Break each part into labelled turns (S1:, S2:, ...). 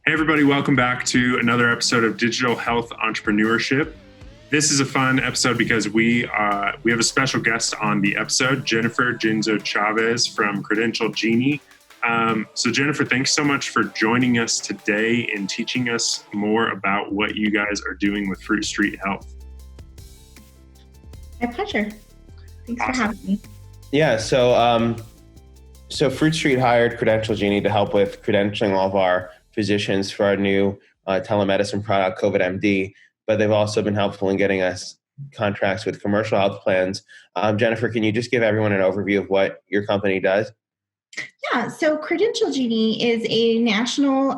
S1: Hey everybody, welcome back to another episode of Digital Health Entrepreneurship. This is a fun episode because we have a special guest on the episode, Jennifer Jinzo-Chavez from Credential Genie. So Jennifer, thanks so much for joining us today and teaching us more about what you guys are doing with Fruit Street Health.
S2: My pleasure. Thanks for having me.
S3: Yeah, so Fruit Street hired Credential Genie to help with credentialing all of our physicians for our new telemedicine product, Kovan MD, but they've also been helpful in getting us contracts with commercial health plans. Jennifer, can you just give everyone an overview of what your company does?
S2: Yeah, so Credential Genie is a national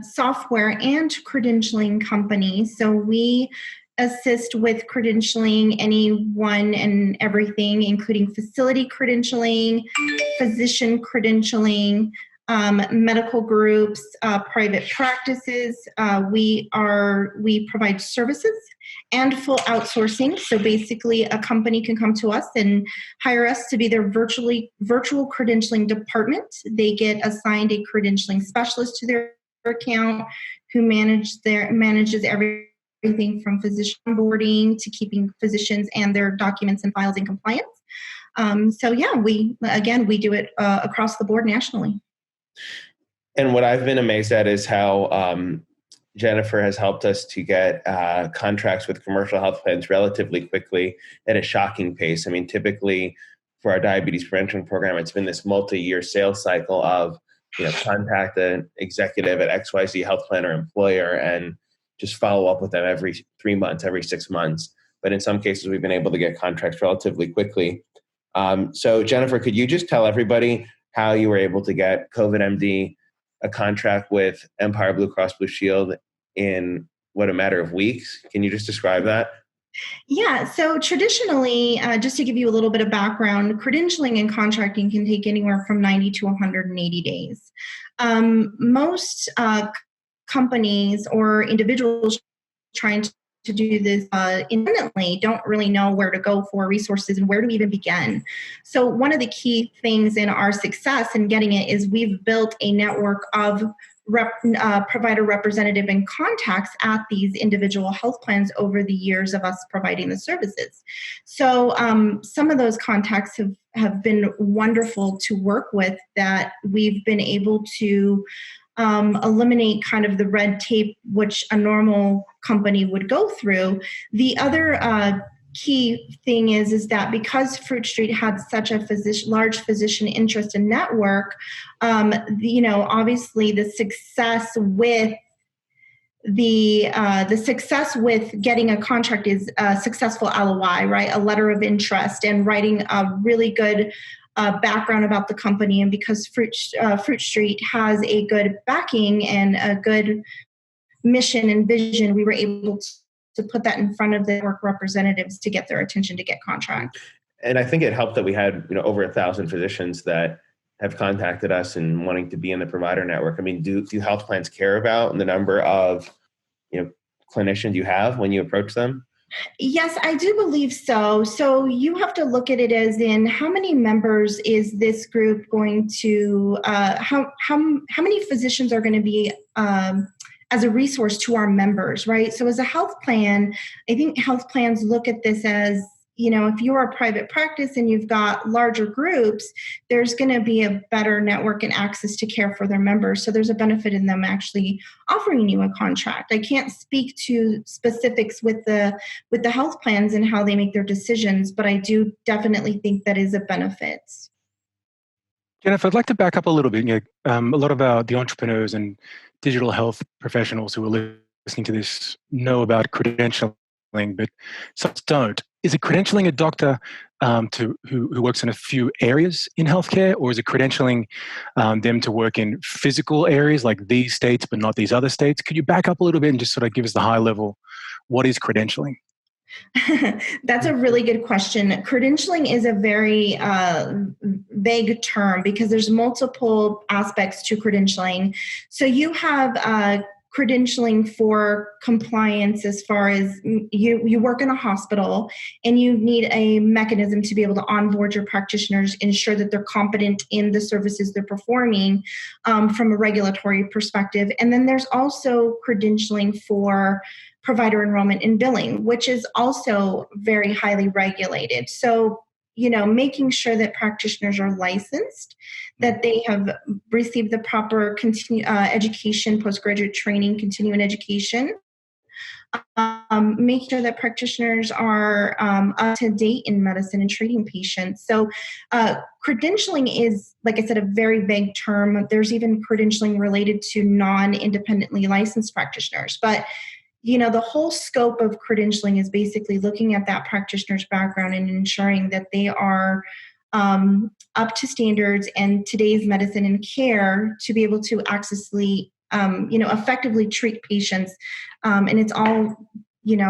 S2: software and credentialing company. So we assist with credentialing anyone and everything, including facility credentialing, physician credentialing, medical groups, private practices. We provide services and full outsourcing. So basically a company can come to us and hire us to be their virtual credentialing department. They get assigned a credentialing specialist to their account who manages everything from physician onboarding to keeping physicians and their documents and files in compliance. We do it across the board nationally.
S3: And what I've been amazed at is how Jennifer has helped us to get contracts with commercial health plans relatively quickly at a shocking pace. I mean, typically for our diabetes prevention program, it's been this multi-year sales cycle of, contact an executive at XYZ health plan or employer and just follow up with them every 3 months, every 6 months. But in some cases, we've been able to get contracts relatively quickly. So Jennifer, could you just tell everybody how you were able to get Kovan MD a contract with Empire Blue Cross Blue Shield in a matter of weeks? Can you just describe that?
S2: Yeah, so traditionally, just to give you a little bit of background, credentialing and contracting can take anywhere from 90 to 180 days. Most companies or individuals trying to do this independently don't really know where to go for resources and where to even begin. So one of the key things in our success in getting it is we've built a network of provider representative and contacts at these individual health plans over the years of us providing the services. So some of those contacts have been wonderful to work with, that we've been able to eliminate kind of the red tape which a normal company would go through. The other key thing is that because Fruit Street had such a large physician interest and network, obviously the success with getting a contract is a successful LOI, right? A letter of interest, and writing a really good background about the company. And because Fruit Street has a good backing and a good mission and vision, we were able to put that in front of the network representatives to get their attention to get contracts.
S3: And I think it helped that we had over 1,000 physicians that have contacted us and wanting to be in the provider network. I mean, do health plans care about the number of clinicians you have when you approach them?
S2: Yes, I do believe so. So you have to look at it as in how many members is this group going to, how many physicians are going to be as a resource to our members, right? So as a health plan, I think health plans look at this as, if you're a private practice and you've got larger groups, there's going to be a better network and access to care for their members. So there's a benefit in them actually offering you a contract. I can't speak to specifics with the health plans and how they make their decisions, but I do definitely think that is a benefit.
S4: Jennifer, I'd like to back up a little bit. A lot of the entrepreneurs and digital health professionals who are listening to this know about credentialing, but some don't. Is it credentialing a doctor who works in a few areas in healthcare, or is it credentialing them to work in physical areas like these states but not these other states? Could you back up a little bit and just sort of give us the high level, what is credentialing?
S2: That's a really good question. Credentialing is a very vague term because there's multiple aspects to credentialing. So you have credentialing for compliance as far as you work in a hospital and you need a mechanism to be able to onboard your practitioners, ensure that they're competent in the services they're performing from a regulatory perspective. And then there's also credentialing for provider enrollment and billing, which is also very highly regulated. So, making sure that practitioners are licensed, that they have received the proper education, postgraduate training, continuing education, make sure that practitioners are up to date in medicine and treating patients. So credentialing is, like I said, a very vague term. There's even credentialing related to non-independently licensed practitioners. But the whole scope of credentialing is basically looking at that practitioner's background and ensuring that they are up to standards and today's medicine and care to be able to effectively treat patients. And it's all,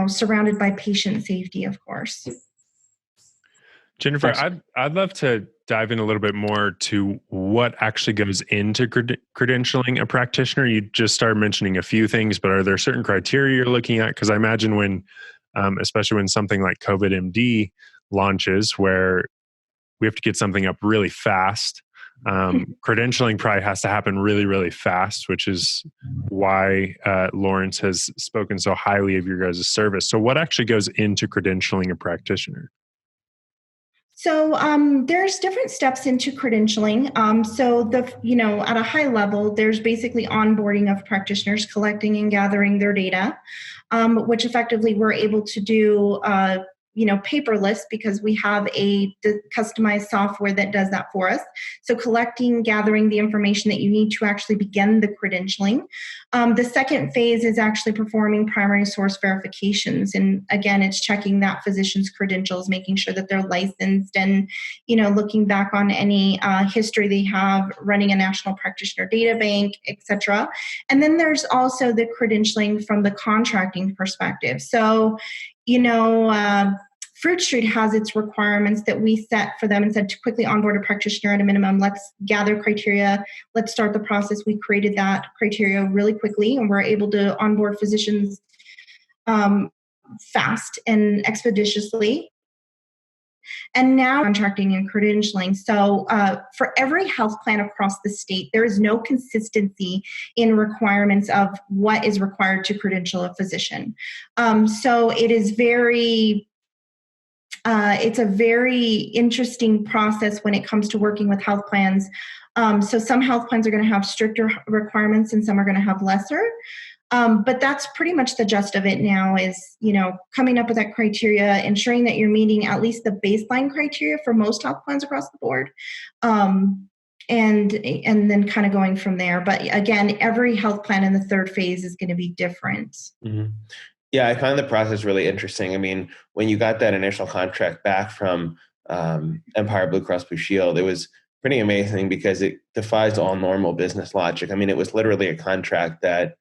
S2: surrounded by patient safety, of course.
S1: Jennifer, I'd love to dive in a little bit more to what actually goes into credentialing a practitioner. You just started mentioning a few things, but are there certain criteria you're looking at? Because I imagine when, especially when something like Kovan MD launches, where we have to get something up really fast, credentialing probably has to happen really, really fast, which is why Laurence has spoken so highly of your guys' service. So what actually goes into credentialing a practitioner?
S2: So there's different steps into credentialing. At a high level, there's basically onboarding of practitioners, collecting and gathering their data, which effectively we're able to do paperless because we have a customized software that does that for us. So collecting, gathering the information that you need to actually begin the credentialing. The second phase is actually performing primary source verifications. And again, it's checking that physician's credentials, making sure that they're licensed and, looking back on any history they have, running a national practitioner data bank, et cetera. And then there's also the credentialing from the contracting perspective. So, Fruit Street has its requirements that we set for them and said to quickly onboard a practitioner at a minimum. Let's gather criteria. Let's start the process. We created that criteria really quickly, and we're able to onboard physicians fast and expeditiously. And now contracting and credentialing. So for every health plan across the state, there is no consistency in requirements of what is required to credential a physician. So it is it's a very interesting process when it comes to working with health plans. So some health plans are going to have stricter requirements and some are going to have lesser. But that's pretty much the gist of it now is, coming up with that criteria, ensuring that you're meeting at least the baseline criteria for most health plans across the board. And then kind of going from there. But again, every health plan in the third phase is going to be different.
S3: Mm-hmm. Yeah, I find the process really interesting. I mean, when you got that initial contract back from Empire Blue Cross Blue Shield, it was pretty amazing because it defies all normal business logic. I mean, it was literally a contract that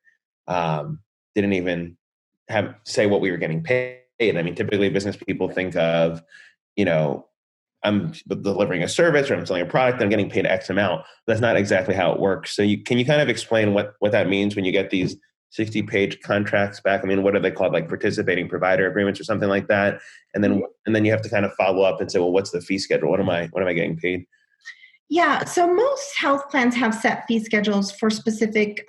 S3: didn't even say what we were getting paid. I mean, typically business people think of, I'm delivering a service or I'm selling a product, I'm getting paid X amount. That's not exactly how it works. So can you kind of explain what that means when you get these 60-page contracts back? I mean, what are they called? Like participating provider agreements or something like that? And then you have to kind of follow up and say, well, what's the fee schedule? What am I getting paid?
S2: Yeah, so most health plans have set fee schedules for specific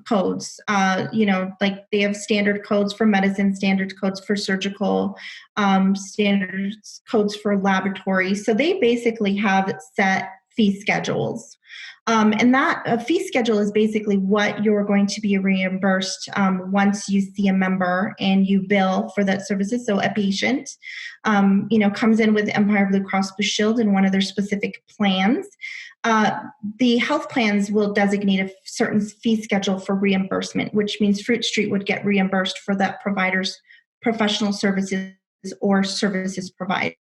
S2: codes. Like they have standard codes for medicine, standard codes for surgical, standard codes for laboratory. So they basically have set fee schedules. And that fee schedule is basically what you're going to be reimbursed once you see a member and you bill for that services. So a patient, comes in with Empire Blue Cross Blue Shield in one of their specific plans. The health plans will designate a certain fee schedule for reimbursement, which means Fruit Street would get reimbursed for that provider's professional services or services provided.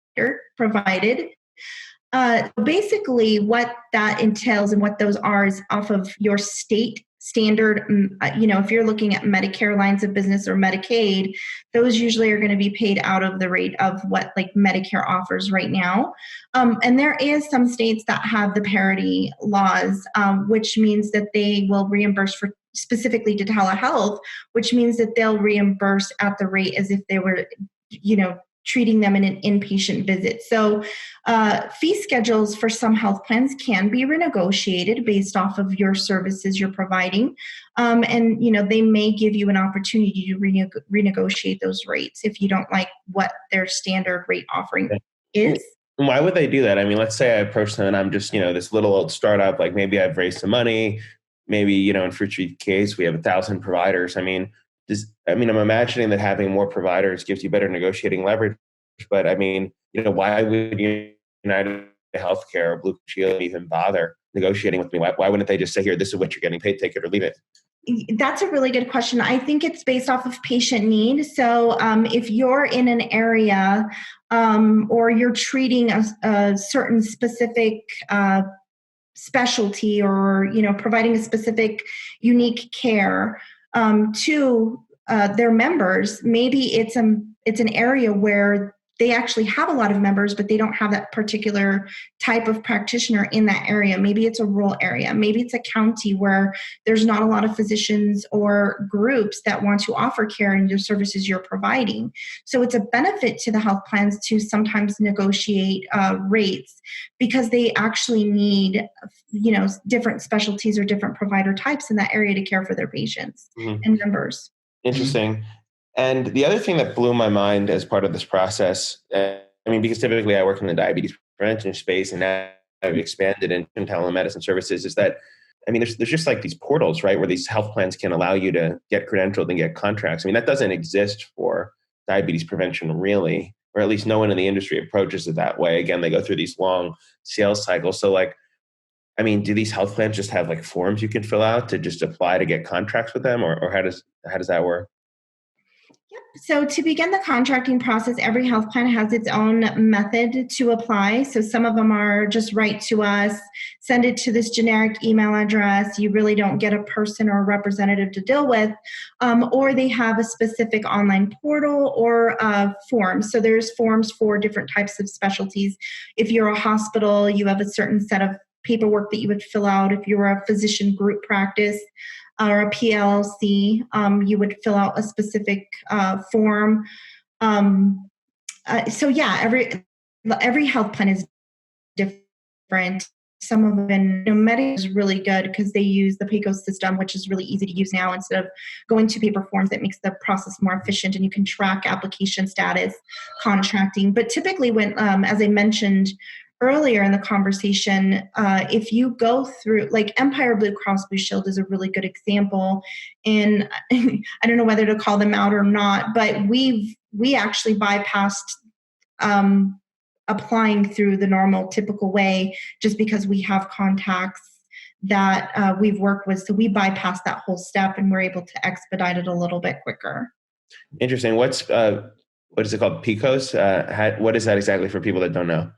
S2: Basically what that entails and what those are is off of your state standard. If you're looking at Medicare lines of business or Medicaid, those usually are going to be paid out of the rate of what like Medicare offers right now. And there is some states that have the parity laws, which means that they will reimburse for specifically to telehealth, which means that they'll reimburse at the rate as if they were, treating them in an inpatient visit. So fee schedules for some health plans can be renegotiated based off of your services you're providing. And, they may give you an opportunity to renegotiate those rates if you don't like what their standard rate offering is.
S3: Why would they do that? I mean, let's say I approach them and I'm just, this little old startup, like maybe I've raised some money, maybe, in Fruit Street case, we have 1,000 providers. I'm imagining that having more providers gives you better negotiating leverage. But why would United Healthcare or Blue Shield even bother negotiating with me? Why wouldn't they just say, here, this is what you're getting paid, take it or leave it?
S2: That's a really good question. I think it's based off of patient need. So if you're in an area or you're treating a certain specific specialty or, providing a specific unique care to their members, maybe it's an area where they actually have a lot of members, but they don't have that particular type of practitioner in that area. Maybe it's a rural area. Maybe it's a county where there's not a lot of physicians or groups that want to offer care in your services you're providing. So it's a benefit to the health plans to sometimes negotiate rates because they actually need, different specialties or different provider types in that area to care for their patients and members.
S3: Interesting. And the other thing that blew my mind as part of this process, because typically I work in the diabetes prevention space and now I've expanded into telemedicine services, is that, there's just like these portals, right, where these health plans can allow you to get credentialed and get contracts. That doesn't exist for diabetes prevention really, or at least no one in the industry approaches it that way. Again, they go through these long sales cycles. So do these health plans just have like forms you can fill out to just apply to get contracts with them, or how does that work?
S2: So to begin the contracting process, every health plan has its own method to apply. So some of them are just write to us, send it to this generic email address. You really don't get a person or a representative to deal with, or they have a specific online portal or forms. So there's forms for different types of specialties. If you're a hospital, you have a certain set of paperwork that you would fill out. If you're a physician group practice, or a PLC, you would fill out a specific form. Every health plan is different. Some of them, Medicare is really good because they use the Pecos system, which is really easy to use now instead of going to paper forms. That makes the process more efficient, and you can track application status, contracting. But typically, when, as I mentioned earlier in the conversation, if you go through, like Empire Blue Cross Blue Shield is a really good example, and I don't know whether to call them out or not, but we actually bypassed applying through the normal typical way just because we have contacts that we've worked with. So we bypassed that whole step and we're able to expedite it a little bit quicker.
S3: Interesting. What is it called? Pecos? What is that exactly for people that don't know?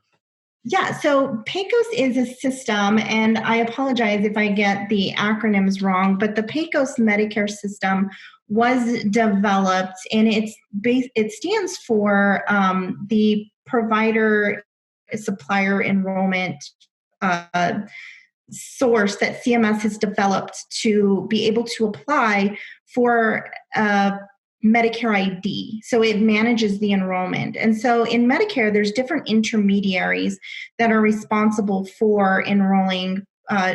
S2: Yeah, so Pecos is a system, and I apologize if I get the acronyms wrong, but the Pecos Medicare system was developed, and it stands for the Provider Supplier Enrollment source that CMS has developed to be able to apply for Medicare ID. So it manages the enrollment. And so in Medicare, there's different intermediaries that are responsible for enrolling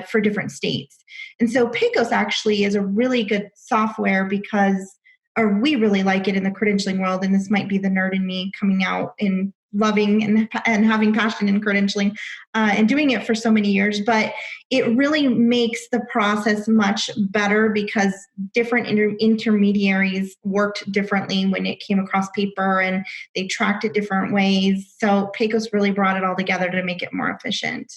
S2: for different states. And so Pecos actually is a really good software we really like it in the credentialing world. And this might be the nerd in me coming out and loving and having passion in credentialing and doing it for so many years, but it really makes the process much better because different intermediaries worked differently when it came across paper and they tracked it different ways. So Pecos really brought it all together to make it more efficient.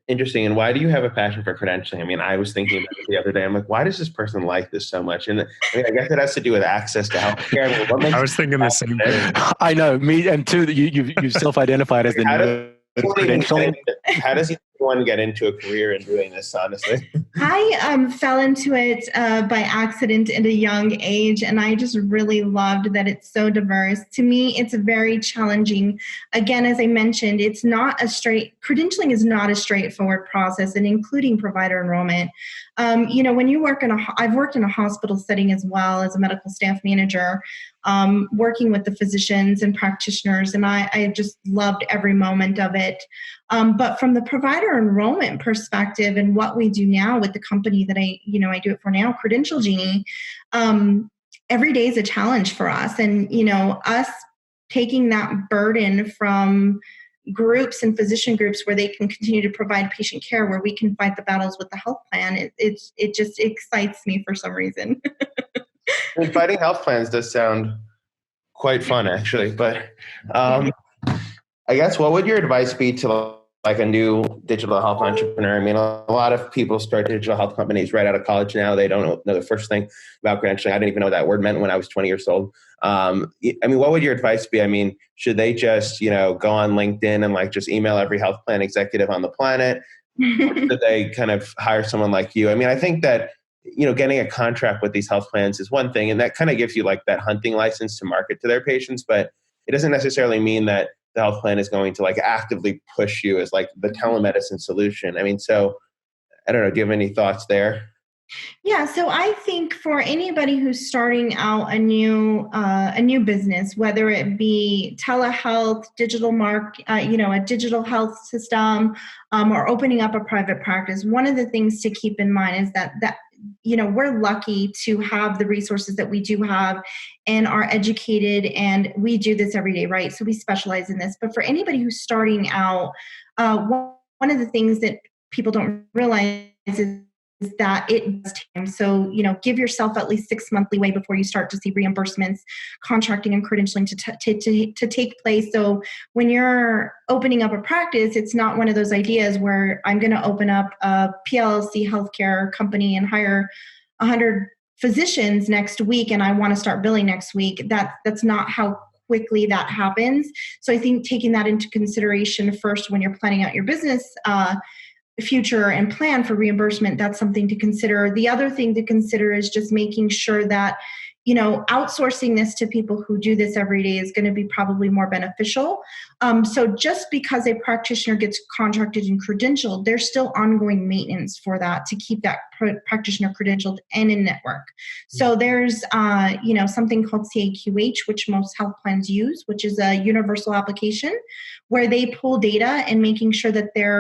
S3: Interesting. And why do you have a passion for credentialing? I was thinking about it the other day. I'm like, why does this person like this so much? And I guess it has to do with access to healthcare.
S1: I was thinking the same thing.
S4: I know, me and too. You've self-identified as the nerd credentialing.
S3: How does he anyone get into a career in doing this, honestly.
S2: I fell into it by accident at a young age, and I just really loved that it's so diverse. To me, it's very challenging. Again, as I mentioned, credentialing is not a straightforward process, and including provider enrollment. When you work I've worked in a hospital setting as well as a medical staff manager, working with the physicians and practitioners, and I just loved every moment of it. But from the provider enrollment perspective and what we do now with the company that I do it for now, Credential Genie, every day is a challenge for us. And, us taking that burden from groups and physician groups where they can continue to provide patient care, where we can fight the battles with the health plan, it just excites me for some reason.
S3: And fighting health plans does sound quite fun, actually. But I guess what would your advice be to like a new digital health entrepreneur? I mean, a lot of people start digital health companies right out of college now. They don't know the first thing about credentialing. I didn't even know what that word meant when I was 20 years old. What would your advice be? I mean, should they just, go on LinkedIn and just email every health plan executive on the planet? Or should they kind of hire someone like you? I mean, I think that, getting a contract with these health plans is one thing, and that kind of gives you that hunting license to market to their patients, but it doesn't necessarily mean that the health plan is going to actively push you as the telemedicine solution. I mean, so I don't know. Do you have any thoughts there?
S2: Yeah, so I think for anybody who's starting out a new business, whether it be telehealth, a digital health system, or opening up a private practice, one of the things to keep in mind is that we're lucky to have the resources that we do have and are educated, and we do this every day, right? So we specialize in this. But for anybody who's starting out, one of the things that people don't realize is that it does time. So, give yourself at least 6 months leeway before you start to see reimbursements, contracting and credentialing to take place. So when you're opening up a practice, it's not one of those ideas where I'm going to open up a PLLC healthcare company and hire 100 physicians next week and I want to start billing next week. That's not how quickly that happens. So I think taking that into consideration first when you're planning out your business future and plan for reimbursement, that's something to consider. The other thing to consider is just making sure that, outsourcing this to people who do this every day is going to be probably more beneficial. So just because a practitioner gets contracted and credentialed, there's still ongoing maintenance for that to keep that practitioner credentialed and in network. So there's, something called CAQH, which most health plans use, which is a universal application where they pull data and making sure that they're